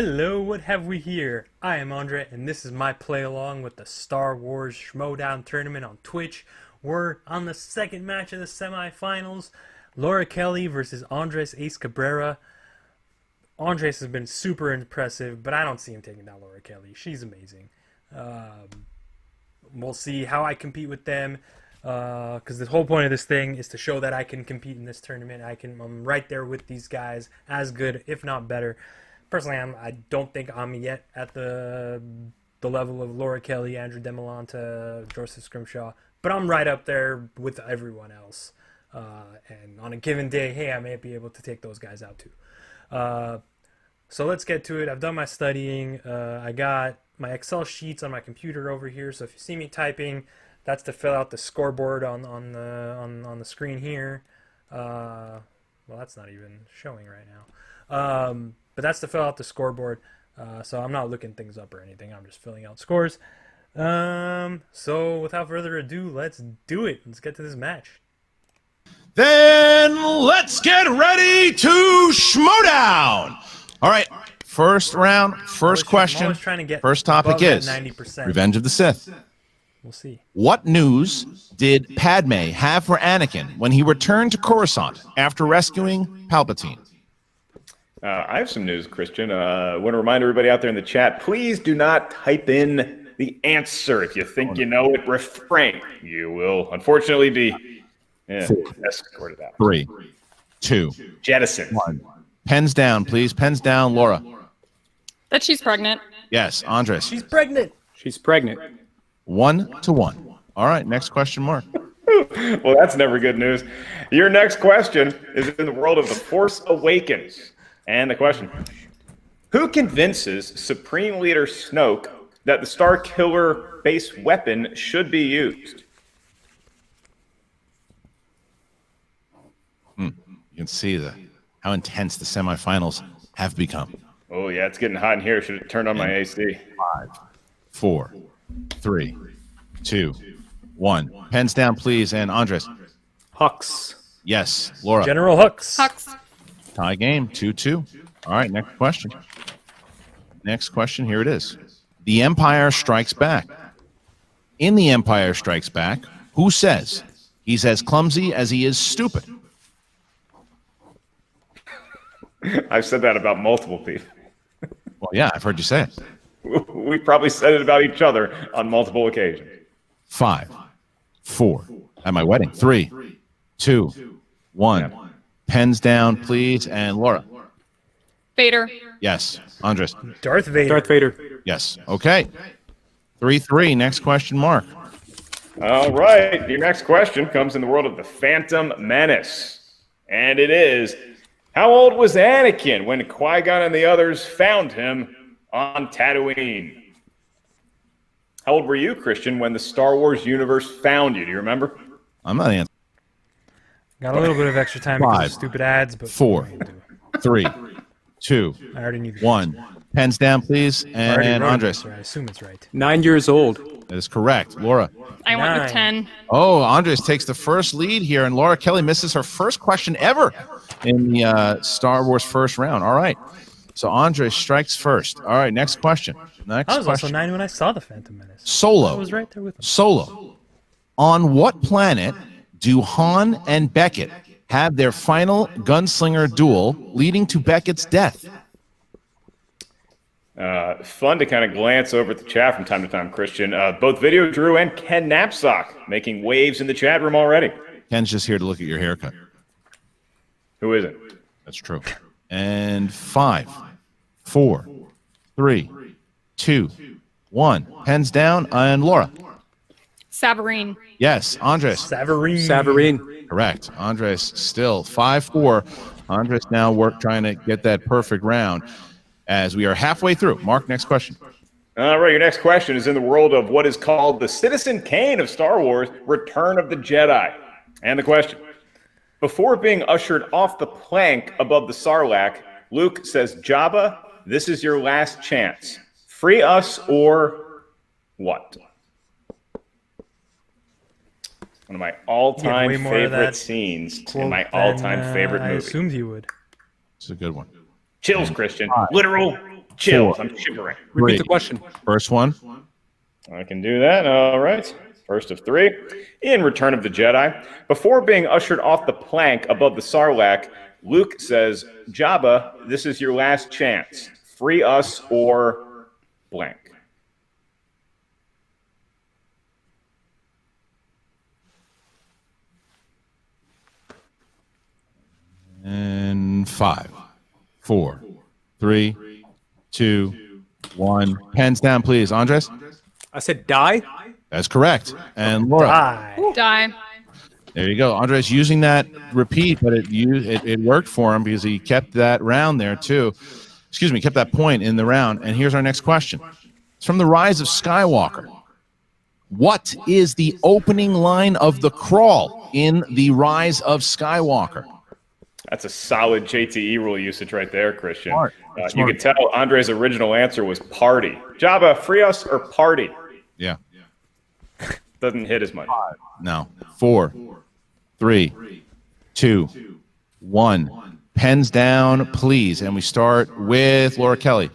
Hello, what have we here? I am Andre, and this is my play along with the Star Wars Schmoedown tournament on Twitch. We're on the second match of the semifinals. Laura Kelly versus Andres Ace Cabrera. Andres has been super impressive, but I don't see him taking down Laura Kelly. She's amazing. We'll see how I compete with them, because the whole point of this thing is to show that I can compete in this tournament. I'm right there with these guys, as good, if not better. Personally, I don't think I'm yet at the level of Laura Kelly, Andrew Demolanta, Joseph Scrimshaw, but I'm right up there with everyone else. And on a given day, hey, I may be able to take those guys out too. So let's get to it. I've done my studying. I got my Excel sheets on my computer over here. So if you see me typing, that's to fill out the scoreboard on the screen here. Well, that's not even showing right now. But that's to fill out the scoreboard. So I'm not looking things up or anything. I'm just filling out scores. So without further ado, let's do it. Let's get to this match. Then let's get ready to Schmoedown. All right, first round, first question, first topic is 90%. Revenge of the Sith. We'll see. What news did Padme have for Anakin when he returned to Coruscant after rescuing Palpatine? I have some news, Christian. I want to remind everybody out there in the chat, please do not type in the answer. If you think you know it, refrain. You will, unfortunately, be escorted out. 3, 2, Jettison. 1. Pens down, please. Pens down, Laura. That she's pregnant. Yes, Andres. She's pregnant. She's pregnant. 1-1. All right, next question, Mark. Well, that's never good news. Your next question is in the world of The Force Awakens. And the question, who convinces Supreme Leader Snoke that the Star Killer base weapon should be used? You can see how intense the semifinals have become. Oh, yeah, it's getting hot in here. Should have turned on my AC. 5, 4, 3, 2, 1. Pens down, please. And Andres. Hux. Yes, Laura. General Hux. Hux. Tie game, 2-2. All right, next question. Next question, here it is. The Empire Strikes Back. In The Empire Strikes Back, who says he's as clumsy as he is stupid? I've said that about multiple people. Well, yeah, I've heard you say it. We probably said it about each other on multiple occasions. 5, 4, at my wedding. 3, 2, 1. Pens down, please. And Laura. Vader. Yes. Andres. Darth Vader. Darth Vader. Yes. Okay. 3-3. Next question, Mark. All right. Your next question comes in the world of the Phantom Menace. And it is, how old was Anakin when Qui-Gon and the others found him on Tatooine? How old were you, Christian, when the Star Wars universe found you? Do you remember? I'm not answering. Got a little bit of extra time because 5, of stupid ads, but 4, 3, 2, I already knew that. 1. Pens down, please. I already And wrote it, Andres. so I assume it's right. 9 years old. That is correct. Laura. I went 9. with 10. Oh, Andres takes the first lead here, and Laura Kelly misses her first question ever in the Star Wars first round. All right. So Andres strikes first. All right, next question. Next I was also question. 9 when I saw the Phantom Menace. I Solo. was right there with him. Solo. On what planet do Han and Beckett have their final gunslinger duel leading to Beckett's death? Fun to kind of glance over at the chat from time to time, Christian. Both Video Drew and Ken Knapsack making waves in the chat room already. Ken's just here to look at your haircut. Who is it? That's true. And 5, 4, 3, 2, 1. Pens down, and Laura. Savarine. Yes, Andres. Savarine. Savarine. Correct. Andres still 5-4. Andres now trying to get that perfect round as we are halfway through. Mark, next question. All right, your next question is in the world of what is called the Citizen Kane of Star Wars, Return of the Jedi. And the question, before being ushered off the plank above the Sarlacc, Luke says, Jabba, this is your last chance. Free us or what? One of my all-time favorite scenes in my all-time favorite movie. I assumed you would. It's a good one. Chills, Christian. Literal Chills. I'm shivering. Repeat the question. First one. I can do that. All right. First of three. In Return of the Jedi, before being ushered off the plank above the Sarlacc, Luke says, Jabba, this is your last chance. Free us or blank. And 5, 4, 3, 2, 1. Pens down, please. Andres? I said die. That's correct. And Laura? Die. Die. There you go. Andres using that repeat, but it worked for him because he kept that round there too. Excuse me, kept that point in the round. And here's our next question. It's from The Rise of Skywalker. What is the opening line of the crawl in The Rise of Skywalker? That's a solid JTE rule usage right there, Christian. Smart. You Smart. can tell Andre's original answer was party. Jabba, free us or party? Yeah. Doesn't hit as much. No. 4, 3, 2, 1. Pens down, please. And we start with Laura Kelly.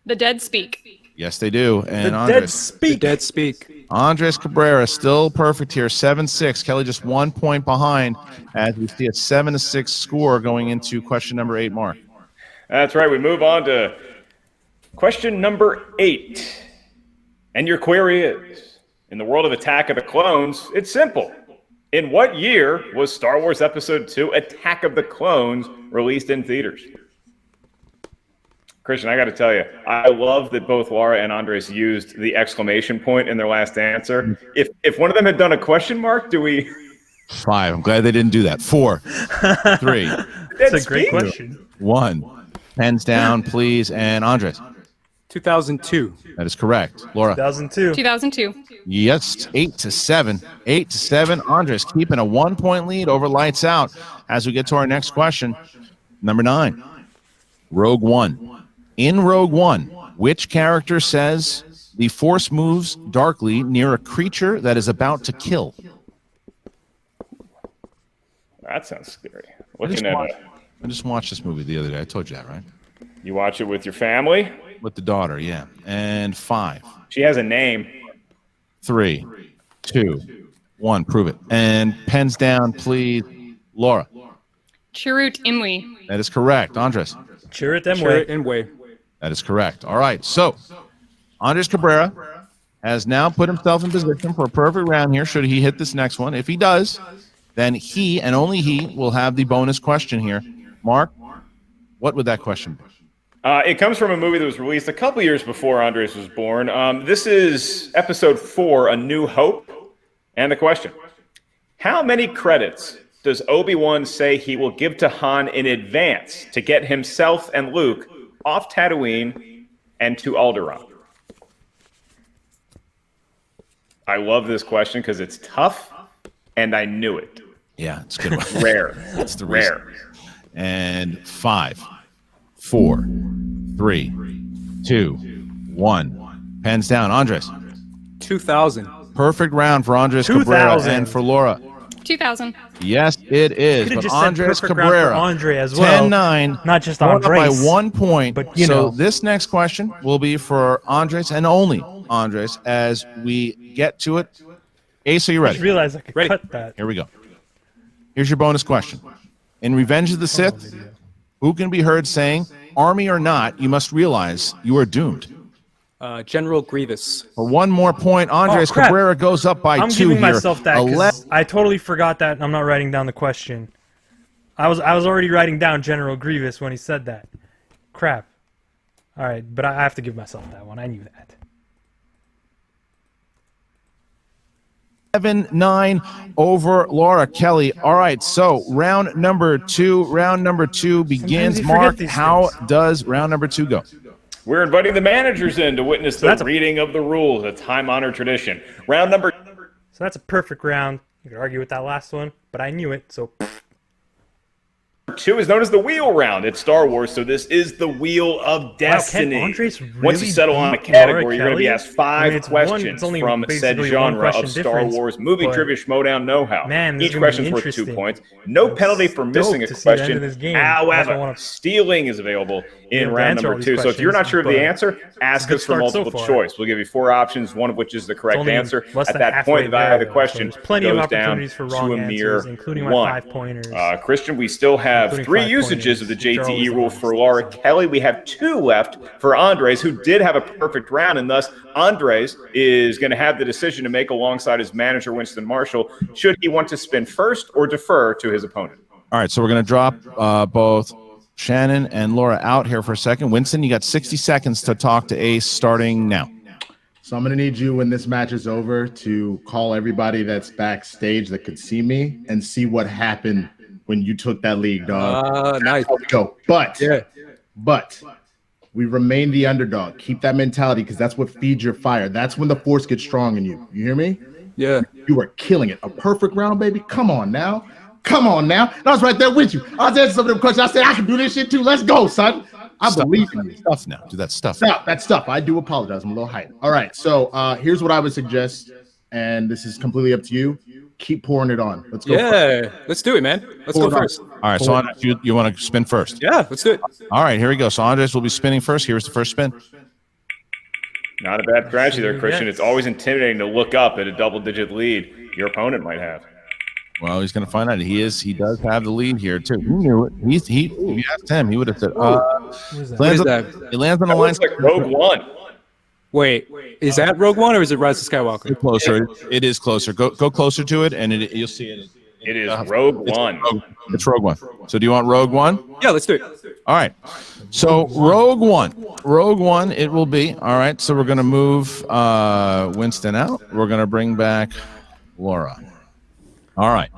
The dead speak. Yes, they do. And The Andres. dead The speak. dead speak. Andres Cabrera still perfect here, 7-6. Kelly just 1 point behind as we see a 7-6 score going into question number 8, Mark. That's right. We move on to question number 8. And your query is, in the world of Attack of the Clones, it's simple. In what year was Star Wars Episode 2 Attack of the Clones released in theaters? Christian, I got to tell you, I love that both Laura and Andres used the exclamation point in their last answer. If one of them had done a question mark, do we? 5. I'm glad they didn't do that. 4, 3, That's a great question. 1. Pens down, please. And Andres. 2002. That is correct. Laura. 2002. 2002. Yes, 8-7. 8-7. Andres keeping a 1 point lead over Lights Out as we get to our next question. Number 9. Rogue One. In Rogue One, which character says the Force moves darkly near a creature that is about to kill? That sounds scary. I I just watched this movie the other day. I told you that, right? You watch it with your family? With the daughter, yeah. And 5, She has a name. 3, 2, 1. Prove it. And pens down, please. Laura. Chirrut Imwe. That is correct. Andres. Cheer it them Sure way. and way. That is correct. All right. So, Andres Cabrera has now put himself in position for a perfect round here should he hit this next one. If he does, then he and only he will have the bonus question here. Mark, what would that question be? It comes from a movie that was released a couple years before Andres was born. This is episode 4, A New Hope. And the question, how many credits does Obi-Wan say he will give to Han in advance to get himself and Luke off Tatooine and to Alderaan? I love this question because it's tough, and I knew it. Yeah, it's a good one. Rare. That's the Rare. reason. And 5, 4, 3, 2, 1. Pens down. Andres. 2000. Perfect round for Andres Cabrera 2000. and for Laura. 2000. Yes, it is. Could've But just said Andres perfect round for Cabrera, Andre as well. 10-9. Not just going up by Andres. 1 point. But, you so know. this next question will be for Andres and only Andres as we get to it. Ace, are you I ready? just realized I could Ready. cut that. Here we go. Here's your bonus question. In Revenge of the Sith, who can be heard saying, "Army or not, you must realize you are doomed"? General Grievous. For 1 more point, Andres crap. Cabrera goes up by I'm 2 giving here. myself that 'cause I totally forgot that. I'm not writing down the question. I was already writing down General Grievous when he said that. Crap. All right, but I have to give myself that one. I knew that. 7-9 over Laura Kelly. All right, so round number 2. Round number 2 begins. you forget Mark, these how things. does round number 2 go? We're inviting the managers in to witness the that's a- reading of the rules, a time-honored tradition. Round number So that's a perfect round. You could argue with that last one, but I knew it, so. 2 is known as the wheel round. It's Star Wars, so this is the Wheel of Destiny. Can Andres really Once you settle on a beat category, Laura you're going to be Kelly? asked 5 it's questions only from said basically one genre question of Star difference, Wars movie but trivia Schmoedown know-how. man, this Each is gonna be question is worth 2 interesting. points. No I'm penalty for missing a stoked to see the end question. of this game. That's why I However, wanna- stealing is available in able to round answer all number these 2. So if you're not questions, sure of the but answer, ask good us for start so multiple far. choice. We'll give you 4 options, one of which is the correct only answer. less At than that halfway point, the value of the there, question so there's plenty of goes down opportunities for wrong to a mere answers, including my 1. 5 pointers. Christian, we still have Including 3 5 usages of the pointers, which are JTE always rule the for best, Laura so. Kelly. We have 2 left for Andres, who did have a perfect round, and thus Andres is going to have the decision to make alongside his manager, Winston Marshall, should he want to spin first or defer to his opponent. All right, so we're going to drop both Shannon and Laura out here for a second. Winston, you got 60 seconds to talk to Ace starting now. So I'm going to need you when this match is over to call everybody that's backstage that could see me and see what happened when you took that league, dog. Nice. There we go. But Yeah. we remain the underdog. Keep that mentality because that's what feeds your fire. That's when the force gets strong in you. You hear me? Yeah. You are killing it. A perfect round, baby. Come on now. Come on now. And I was right there with you. I was answering some of them questions. I said, I can do this shit too. Let's go, son. I believe in you. Stuff now. Do that stuff. Stop that stuff. I do apologize. I'm a little hyped. All right. So here's what I would suggest, and this is completely up to you. Keep pouring it on. Let's go. Yeah. Let's do it, man. Let's go first. All right, so Andres, you want to spin first? Yeah. Let's do it. All right, here we go. So Andres will be spinning first. Here's the first spin. Not a bad strategy there, Christian. It's always intimidating to look up at a double-digit lead your opponent might have. Well, he's going to find out. He does have the lead here too. He knew it. If you asked him, he would have said, What is that? He lands on the That line. looks like Rogue One. Wait, is that Rogue One or is it Rise of Skywalker? Closer. It is closer. Go closer to it, and you'll see it. It is Rogue One. It's Rogue One. So do you want Rogue One? Yeah, let's do it. All right. So Rogue One, it will be. All right. So we're going to move Winston out. We're going to bring back Laura. All right.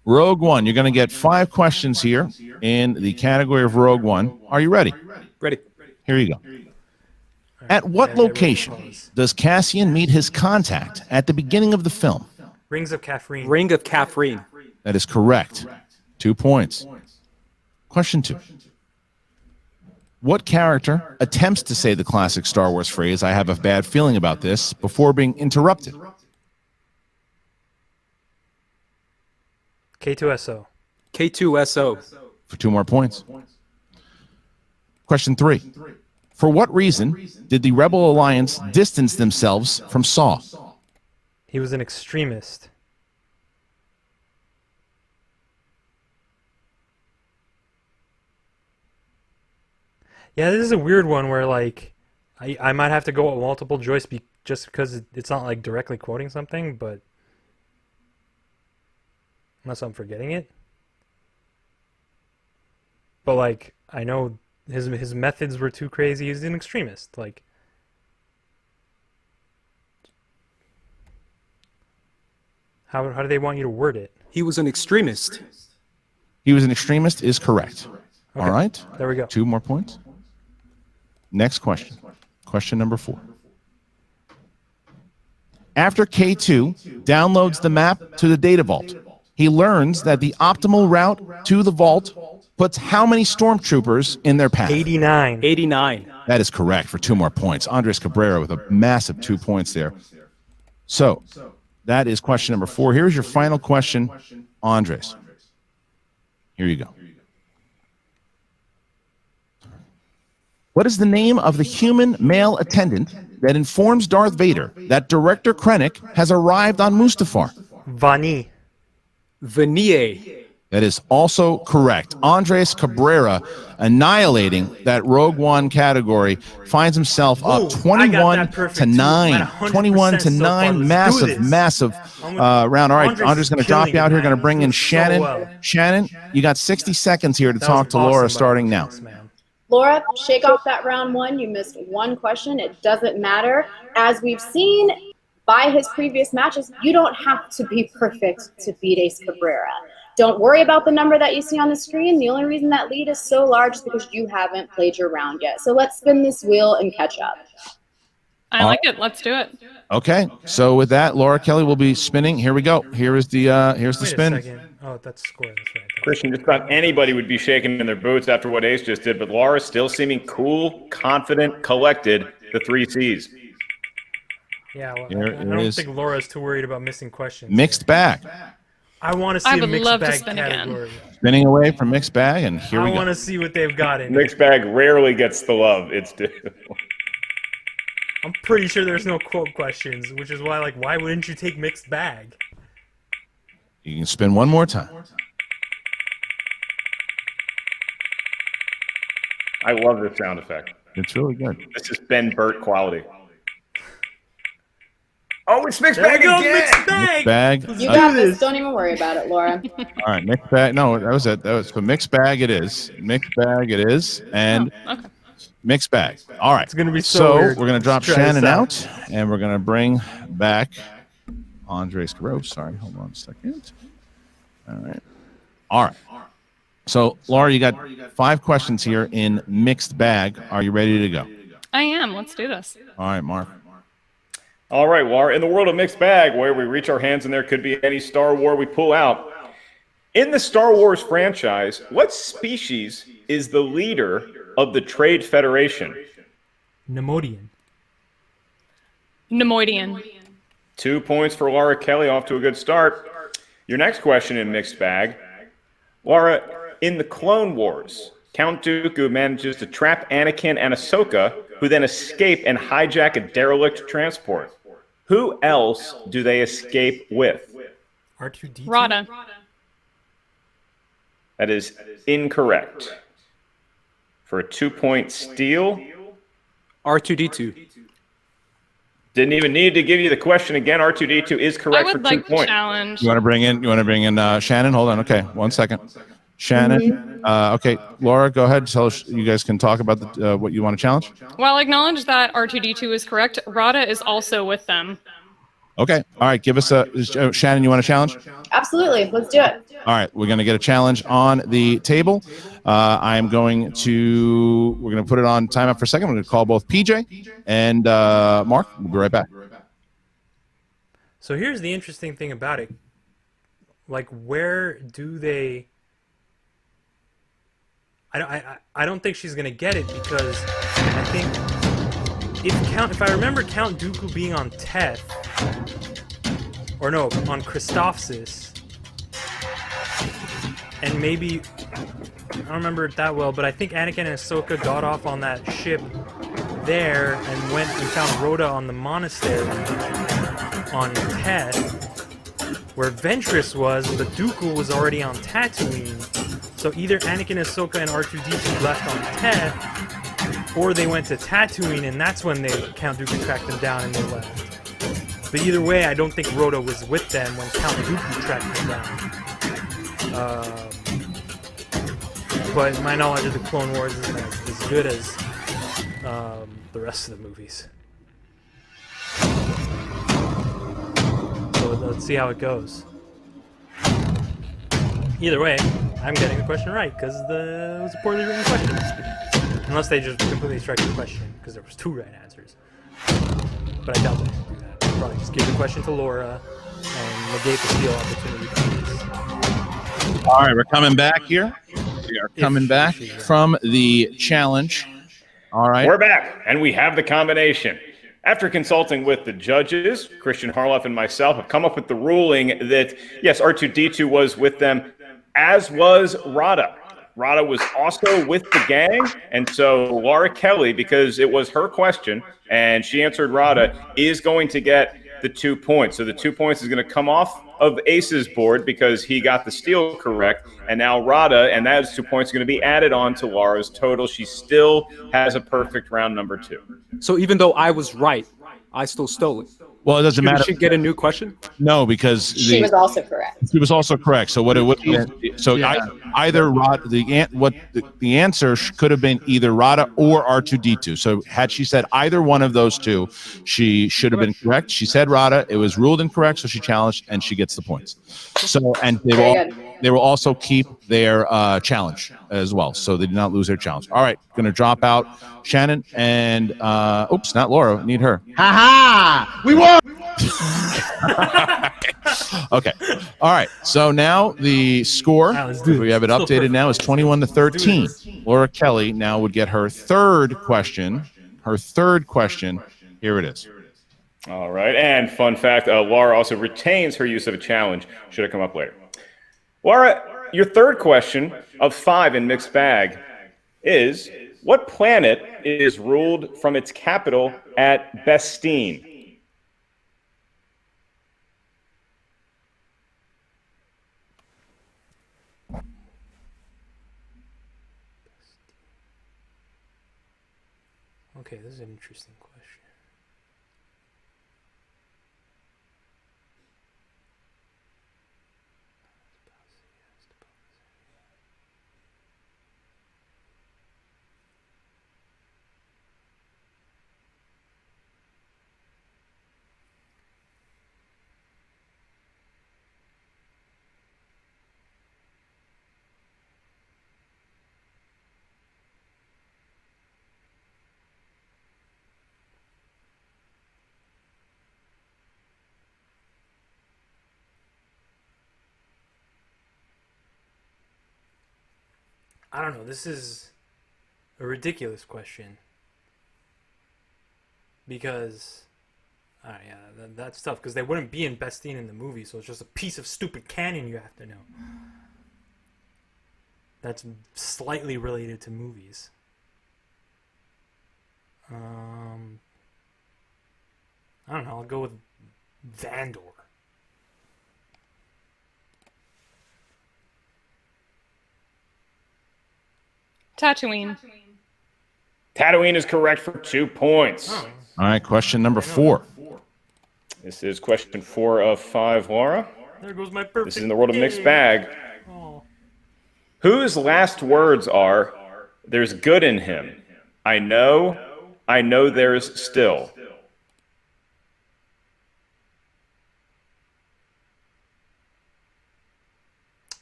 Rogue One. You're going to get 5 questions here in the category of Rogue One. Are you ready? Ready. Here you go. At what location does Cassian meet his contact at the beginning of the film? Rings of Catherine. Ring of Catherine. That is correct. 2 points. Question 2. What character attempts to say the classic Star Wars phrase, "I have a bad feeling about this," before being interrupted? K2SO. K2SO. For 2 more points. Question 3. For what reason did the Rebel Alliance distance themselves from Saw? He was an extremist. Yeah, this is a weird one where, like, I might have to go with multiple choice just because it's not, like, directly quoting something, but unless I'm forgetting it. But, like, I know his methods were too crazy. He's an extremist. Like, how do they want you to word it? He was an extremist. He was an extremist is correct. Okay, All right. there we go. 2 more points. Next question. Question number 4. After K2 downloads the map to the data vault, he learns that the optimal route to the vault puts how many stormtroopers in their path? 89. 89. That is correct for 2 more points. Andres Cabrera with a massive 2 points there. So that is question number 4. Here's your final question, Andres. Here you go. What is the name of the human male attendant that informs Darth Vader that Director Krennic has arrived on Mustafar? Vani. Vanier. That is also correct. Andres Cabrera, annihilating that Rogue One category, finds himself up Ooh, I got 21 that perfect to too. 9. At 100% 21 to so far. 9. Let's do this. Massive round. All right, Andres going to drop you out here. Going to bring in Shannon. Shannon, you got 60 seconds here to talk to Laura starting now. Laura, shake off that round 1. You missed 1 question. It doesn't matter. As we've seen by his previous matches, you don't have to be perfect to beat Ace Cabrera. Don't worry about the number that you see on the screen. The only reason that lead is so large is because you haven't played your round yet. So let's spin this wheel and catch up. I like it. Let's do it. Okay, so with that, Laura Kelly will be spinning. Here we go. Here's the Wait spin. a second. Oh, that's score. That's right. Christian, just about anybody would be shaking in their boots after what Ace just did, but Laura's still seeming cool, confident, collected. The 3 C's. Yeah, well, Here I it don't is. think Laura's too worried about missing questions. Mixed bag. I want to see I a would mixed love to bag spin again. category. Spinning away from mixed bag, and here we I go. want to see what they've got in it. Mixed bag rarely gets the love it's due. I'm pretty sure there's no quote questions, which is why, why wouldn't you take mixed bag? You can spin one more time. I love this sound effect. It's really good. This is Ben Burt quality. Oh, it's mixed There we bag go, again. mixed bag. Bag. You got this. Don't even worry about it, Laura. All right, mixed bag. No, that was it. That was for mixed bag. It is mixed bag. It is, and Okay. mixed bag. All right. It's gonna be so weird. We're gonna drop Let's try this Shannon out. out, and we're gonna bring back Andres Cabrera. Sorry, hold on a second. All right. All right. So, Laura, you got 5 questions here in mixed bag. Are you ready to go? I am. Let's do this. All right, Mark. All right, Laura, in the world of mixed bag, where we reach our hands and there could be any Star Wars we pull out, in the Star Wars franchise, what species is the leader of the Trade Federation? Nemodian. Nemoidian. 2 points for Laura Kelly, off to a good start. Your next question in mixed bag. Laura, in the Clone Wars, Count Dooku manages to trap Anakin and Ahsoka, who then escape and hijack a derelict transport. Who else do they escape with? R2D2. Rada. That is incorrect. For a 2-point steal, R2D2. didn't even need to give you the question again. R2D2 is I correct for would 2 like to points. challenge. You want to bring in Shannon? Hold on. Okay, 1 second. Shannon. Okay, Laura, go ahead. Tell us. You guys can talk about what you want to challenge. While I acknowledge that R2D2 is correct, Rada is also with them. Okay. All right. Give us Shannon. You want to challenge? Absolutely. Let's do it. All right. We're going to get a challenge on the table. We're going to put it on timeout for a second. We're going to call both PJ and Mark. We'll be right back. So here's the interesting thing about it. Where do they... I don't think she's gonna get it because I think if I remember Count Dooku being on Teth, or no, on Christophsis, and maybe I don't remember it that well, but I think Anakin and Ahsoka got off on that ship there and went and found Rhoda on the monastery on Teth, where Ventress was, but Dooku was already on Tatooine. So either Anakin, Ahsoka, and R2D2 left on Teth, or they went to Tatooine, and that's when Count Dooku tracked them down and they left. But either way, I don't think Rhoda was with them when Count Dooku tracked them down. But my knowledge of the Clone Wars isn't as good as the rest of the movies. So let's see how it goes. Either way, I'm getting the question right because it was a poorly written question. Unless they just completely strike the question because there was 2 right answers. But I doubt they do that. They'll probably just give the question to Laura and negate the steal opportunity. All right, we're coming back here. We are coming back from the challenge. All right. We're back, and we have the combination. After consulting with the judges, Christian Harloff and myself have come up with the ruling that, yes, R2-D2 was with them, as was Rada. Rada was also with the gang, and so Laura Kelly, because it was her question, and she answered Rada, is going to get the 2 points. So the 2 points is going to come off of Ace's board because he got the steal correct, and now Rada, and those 2 points are going to be added on to Laura's total. She still has a perfect round number 2. So even though I was right, I still stole it. Well, it doesn't matter. Should she get a new question? No, because She was also correct. She was also correct. So what it would be, either Rada, the answer could have been either Rada or R2D2. So had she said either one of those two, she should have been correct. She said Rada. It was ruled incorrect, so she challenged and she gets the points. So and they've Very all good. they will also keep their challenge as well. So they did not lose their challenge. All right, going to drop out Shannon and oops, not Laura. Need her. Ha ha! We won. Okay. All right. So now the score, if we have it updated now, is 21-13. Laura Kelly now would get her third question. Her third question. Here it is. All right. And fun fact, Laura also retains her use of a challenge. Should have come up later. Laura, your third question of 5 in mixed bag is, what planet is ruled from its capital at Bestine? Okay, this is an interesting question. I don't know. This is a ridiculous question because, yeah, that's tough because they wouldn't be in Bestine in the movie, so it's just a piece of stupid canon you have to know. That's slightly related to movies. I don't know. I'll go with Vandor. Tatooine. Tatooine is correct for 2 points. All right, question number 4. This is question 4 of 5, Laura. There goes my perfect. This is in the world of mixed egg. bag. Oh. Whose last words are, "There's good in him. I know there's still."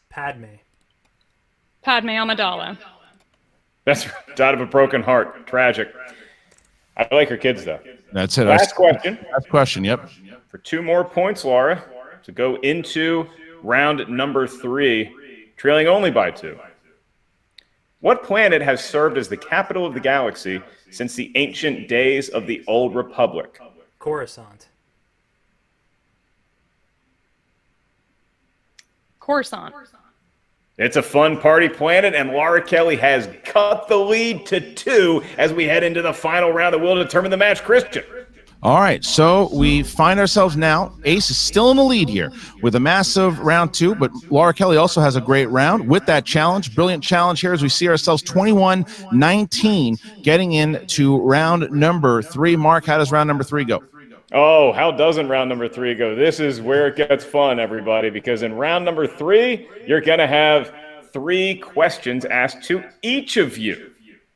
Padme. Padme Amidala. That's died of a broken heart. Tragic. I like her kids, though. That's it. Last question. Last question, yep. For 2 more points, Laura, to go into round number 3, trailing only by 2. What planet has served as the capital of the galaxy since the ancient days of the Old Republic? Coruscant. Coruscant. It's a fun party planet, and Laura Kelly has cut the lead to 2 as we head into the final round that will determine the match. Christian. All right, so we find ourselves now, Ace is still in the lead here with a massive round 2, but Laura Kelly also has a great round with that challenge. Brilliant challenge here as we see ourselves 21-19 getting into round number 3. Mark, how does round number 3 go? Oh, how doesn't round number 3 go? This is where it gets fun, everybody, because in round number 3, you're going to have 3 questions asked to each of you.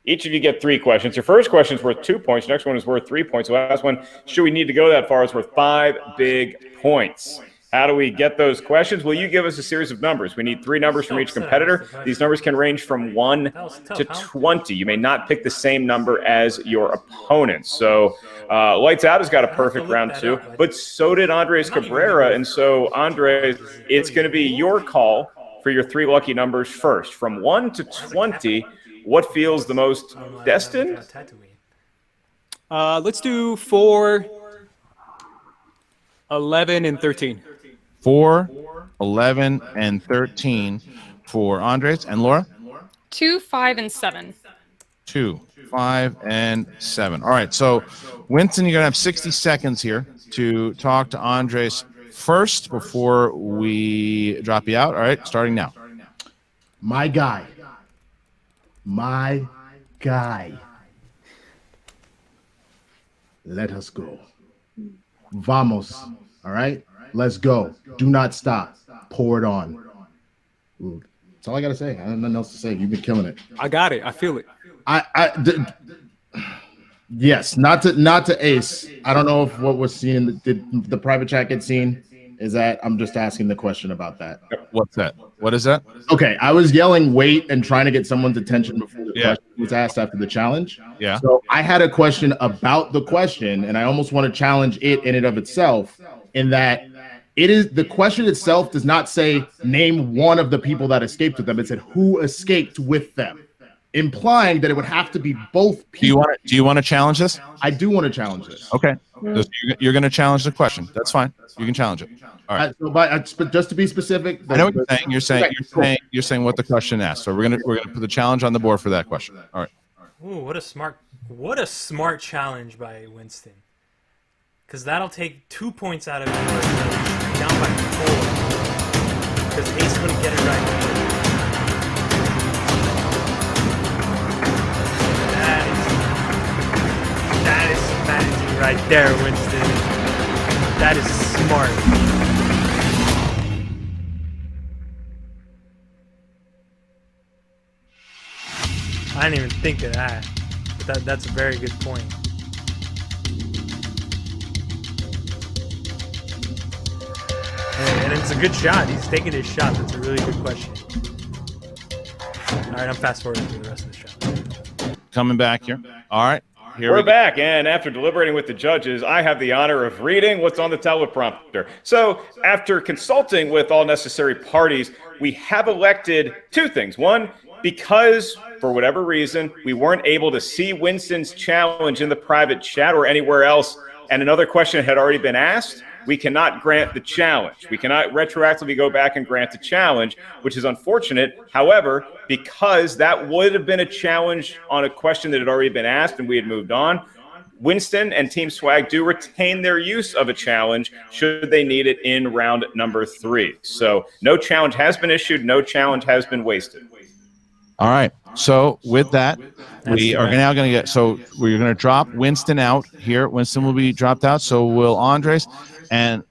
Each of you get 3 questions. Your first question is worth 2 points. Your next one is worth 3 points. The last one, should we need to go that far, is worth 5 big points. How do we get those questions? Well, you give us a series of numbers. We need 3 numbers from each competitor. These numbers can range from 1 to 20. You may not pick the same number as your opponent. So Lights Out has got a perfect round 2, but so did Andres Cabrera. And so, Andres, it's going to be your call for your 3 lucky numbers first. From 1 to 20, what feels the most destined? Let's do 4, 11, and 13. 4, 11, and 13 for Andres. And Laura? 2, 5, and 7. 2, 5, and 7. All right, so Winston, you're going to have 60 seconds here to talk to Andres first before we drop you out. All right, starting now. My guy. My guy. Let us go. Vamos. All right? Let's go. Do not stop. Pour it on. Ooh, that's all I got to say. I have nothing else to say. You've been killing it. I got it. I feel it. Yes, not to Ace. I don't know if what was seen, did the private chat get seen? Is that I'm just asking the question about that. What's that? What is that? Okay, I was yelling wait and trying to get someone's attention before the Yeah. question was asked after the challenge. Yeah. So I had a question about the question, and I almost want to challenge it in and of itself, in that it is the question itself does not say name one of the people that escaped with them. It said who escaped with them, implying that it would have to be both people. Do you want to challenge this? I do want to challenge this. Okay. So you're going to challenge the question. That's fine. You can challenge it. All right. But just to be specific, I know what you're saying. You're saying what the question asked. So we're gonna put the challenge on the board for that question. All right. Ooh, what a smart challenge by Winston. Because that'll take 2 points out of you down by 4. Because Ace wouldn't get it right. That is strategy right there, Winston. That is smart. I didn't even think of that. But that's a very good point. And it's a good shot. He's taking his shot. That's a really good question. All right, I'm fast forwarding through the rest of the show. Coming back here. All right. Here We're back, and after deliberating with the judges, I have the honor of reading what's on the teleprompter. So, after consulting with all necessary parties, we have elected 2 things. One, because for whatever reason, we weren't able to see Winston's challenge in the private chat or anywhere else, and another question had already been asked, we cannot grant the challenge. We cannot retroactively go back and grant the challenge, which is unfortunate. However, because that would have been a challenge on a question that had already been asked and we had moved on, Winston and Team Swag do retain their use of a challenge should they need it in round number 3. So no challenge has been issued. No challenge has been wasted. All right. So with that, we are now going to get. So we're going to drop Winston out here. Winston will be dropped out. So will Andres and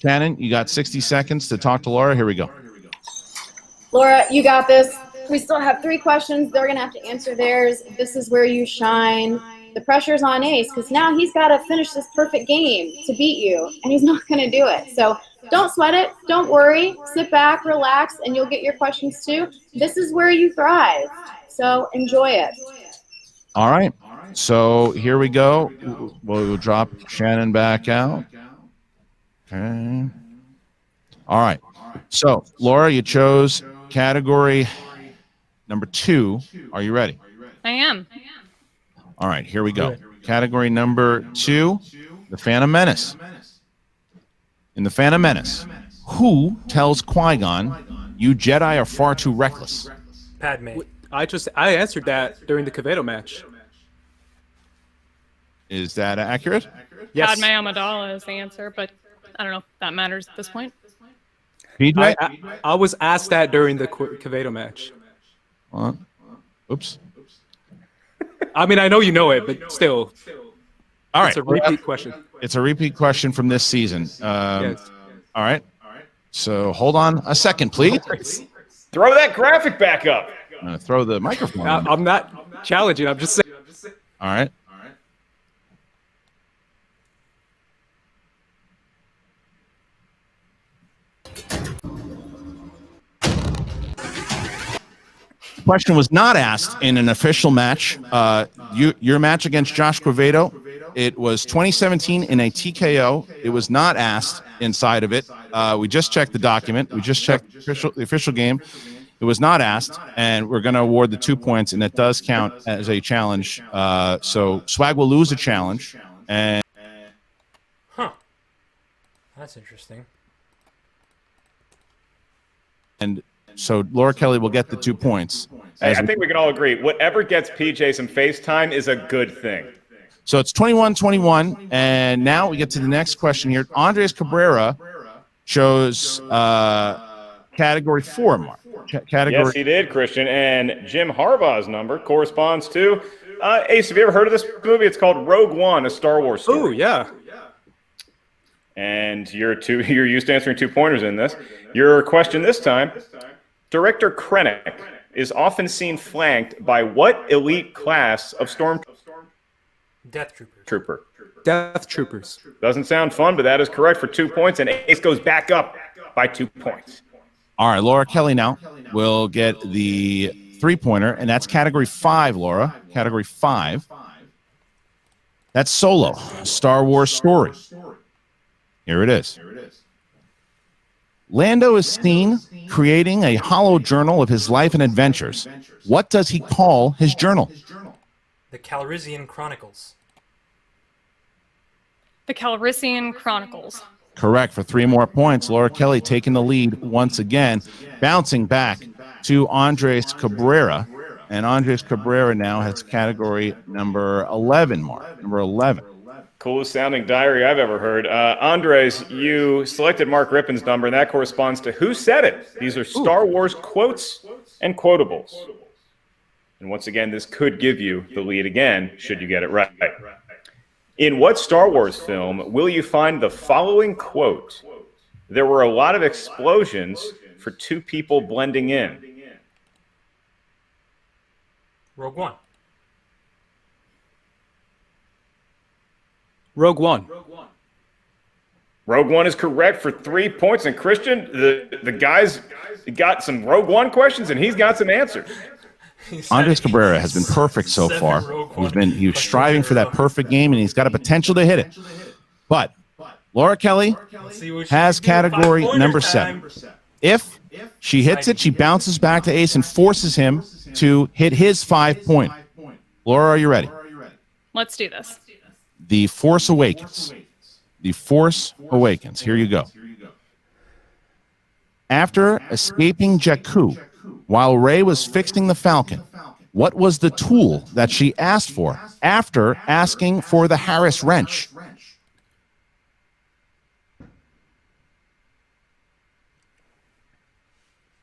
Shannon. You got 60 seconds to talk to Laura. Here we go. Laura, you got this. We still have 3 questions. They're going to have to answer theirs. This is where you shine. The pressure's on Ace because now he's got to finish this perfect game to beat you, and he's not going to do it. So don't sweat it. Don't worry. Sit back, relax, and you'll get your questions too. This is where you thrive. So enjoy it. All right. So here we go. We'll drop Shannon back out. Okay. All right. So, Laura, you chose category number 2. Are you ready? I am. All right, here we go. Category number 2, the Phantom Menace. In the Phantom Menace, who tells Qui-Gon, you Jedi are far too reckless? Padme. I answered that during the Cabrera match. Is that accurate? Yes. Padme Amidala is the answer, but I don't know if that matters at this point. PJ? I was asked that during the Cabrera match. Oops. I mean, I know you know it, but still. All right. It's a repeat question. It's a repeat question from this season. Yes. All right. So hold on a second, please. Throw that graphic back up. I'm going to throw the microphone on. I'm not challenging. I'm just saying. All right. Question was not asked in an official match. Your match against Josh Quevedo, it was 2017 in a TKO. It was not asked inside of it. We just checked the document. We just checked the official game. It was not asked, and we're going to award the 2 points, and it does count as a challenge. So Swag will lose a challenge. And That's interesting. And so Laura Kelly will get the 2 points. I think we can all agree, whatever gets PJ some FaceTime is a good thing. So it's 21-21, and now we get to the next question here. Andres Cabrera chose category 4 mark. Yes, he did, Christian. And Jim Harbaugh's number corresponds to Ace, have you ever heard of this movie? It's called Rogue One, a Star Wars story. Oh, yeah. And you're used to answering 2-pointers in this. Your question this time, Director Krennic is often seen flanked by what elite class of stormtroopers? Death Troopers. Trooper. Death Troopers. Doesn't sound fun, but that is correct for 2 points, and Ace goes back up by 2 points. All right, Laura Kelly now will get the 3-pointer, and that's category 5, Laura. Category 5. That's Solo, Star Wars story. Here it is. Lando is seen creating a hollow journal of his life and adventures. What does he call his journal? The Calrissian Chronicles. The Calrissian Chronicles. Correct for 3 more points. Laura Kelly taking the lead once again, bouncing back to Andres Cabrera. And Andres Cabrera now has category number 11, Mark. Number 11. Coolest sounding diary I've ever heard. Andres, you selected Mark Rippon's number, and that corresponds to Who Said It? These are Star Wars quotes and quotables. And once again, this could give you the lead again, should you get it right. In what Star Wars film will you find the following quote? There were a lot of explosions for 2 people blending in. Rogue One. Rogue One. Rogue One is correct for 3 points. And Christian, the guy's got some Rogue One questions, and he's got some answers. Andres Cabrera has been perfect so far. He was striving for that perfect game, and he's got a potential to hit it. But Laura Kelly has category number 7. If she hits it, she bounces back to Ace and forces him to hit his 5-point. Laura, are you ready? Let's do this. The Force Awakens. The Force Awakens. Here you go. After escaping Jakku, while Rey was fixing the Falcon, what was the tool that she asked for after asking for the Harris wrench?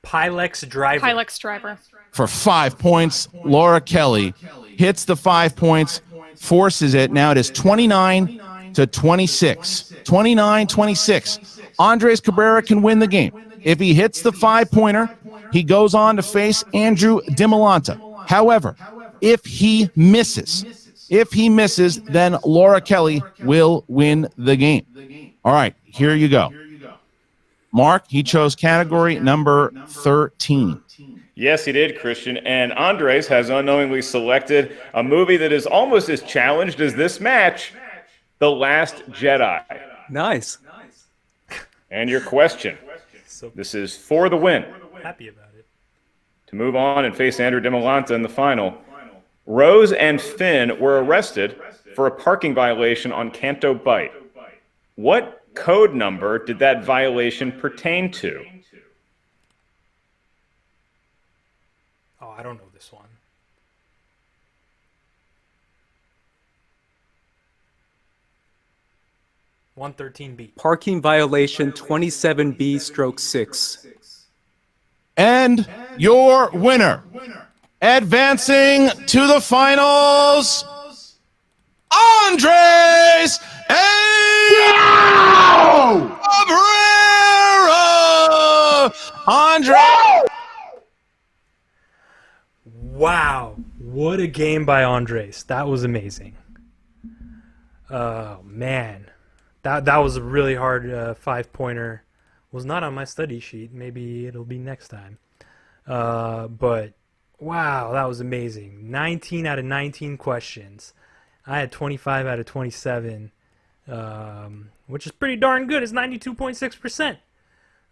Pilex Driver. Pilex Driver. For 5 points, Laura Kelly hits the 5 points, forces it. Now it is 29 to 26. 29-26. Andres Cabrera can win the game. If he hits the 5-pointer, he goes on to face Andrew DiMolanta. However, if he misses, then Laura Kelly will win the game. All right, here you go. Mark, he chose category number 13. Yes, he did, Christian. And Andres has unknowingly selected a movie that is almost as challenged as this match, The Last Jedi. Nice. And your question. This is for the win. Happy about it. To move on and face Andrew DiMolanta in the final, Rose and Finn were arrested for a parking violation on Canto Bight. What code number did that violation pertain to? Oh, I don't know this one. 113B. Parking violation 27B/6. And your winner, advancing to the finals, Andres Cabrera! Andre! Wow. What a game by Andres. That was amazing. Oh, man. That was a really hard 5-pointer. Was not on my study sheet. Maybe it'll be next time. But, wow, that was amazing. 19 out of 19 questions. I had 25 out of 27, which is pretty darn good. It's 92.6%.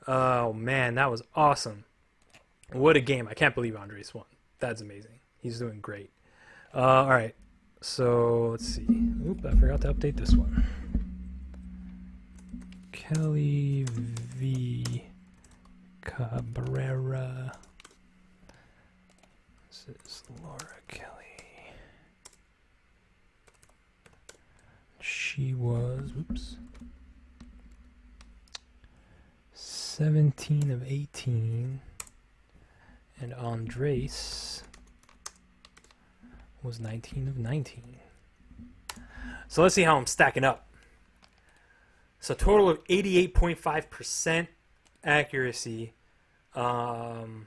Oh, man, that was awesome. What a game. I can't believe Andres won. That's amazing. He's doing great. All right, so let's see. Oop, I forgot to update this one. Kelly v. Cabrera. This is Laura Kelly. She was, 17 of 18. And Andres was 19 of 19. So let's see how I'm stacking up. So total of 88.5% accuracy. Andres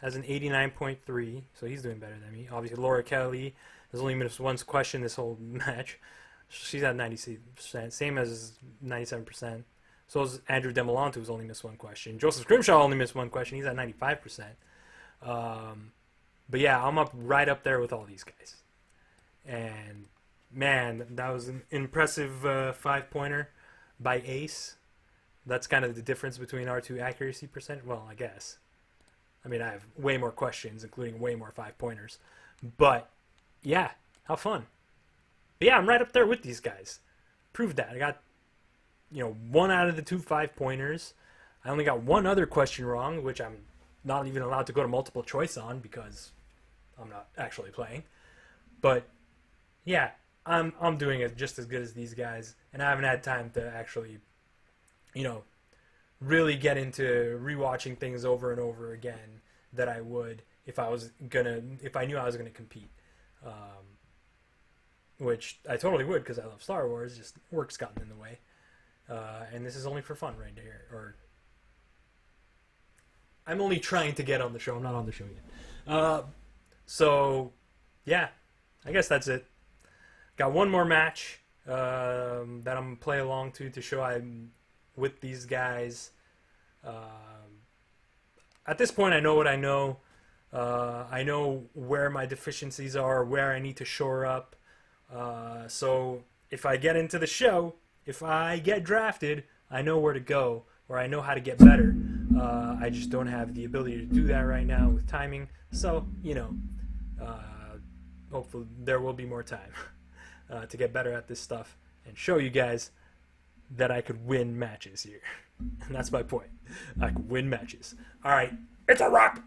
has an 89.3, so he's doing better than me. Obviously, Laura Kelly has only missed one question this whole match. She's at 96%, same as 97%. So is Andrew Demolanto, who's only missed one question. Joseph Grimshaw only missed one question. He's at 95%. But yeah, I'm right up there with all these guys. And man, that was an impressive 5-pointer by Ace. That's kind of the difference between our two accuracy percent. Well, I guess. I mean, I have way more questions, including way more 5-pointers. But yeah, how fun. But yeah, I'm right up there with these guys. Proved that. I got, 1 out of the 2 5-pointers. I only got one other question wrong, which I'm not even allowed to go to multiple choice on because I'm not actually playing. But yeah, I'm doing it just as good as these guys, and I haven't had time to actually, really get into rewatching things over and over again that I would if I knew I was gonna compete. Which I totally would because I love Star Wars. Just work's gotten in the way, and this is only for fun right here. Or I'm only trying to get on the show. I'm not on the show yet. So yeah, I guess that's it. Got one more match that I'm gonna play along to show I'm with these guys. At this point, I know what I know. I know where my deficiencies are, where I need to shore up. So if I get into the show, if I get drafted, I know where to go, or I know how to get better. I just don't have the ability to do that right now with timing. So, hopefully there will be more time to get better at this stuff and show you guys that I could win matches here. And that's my point. I could win matches. All right, it's a wrap.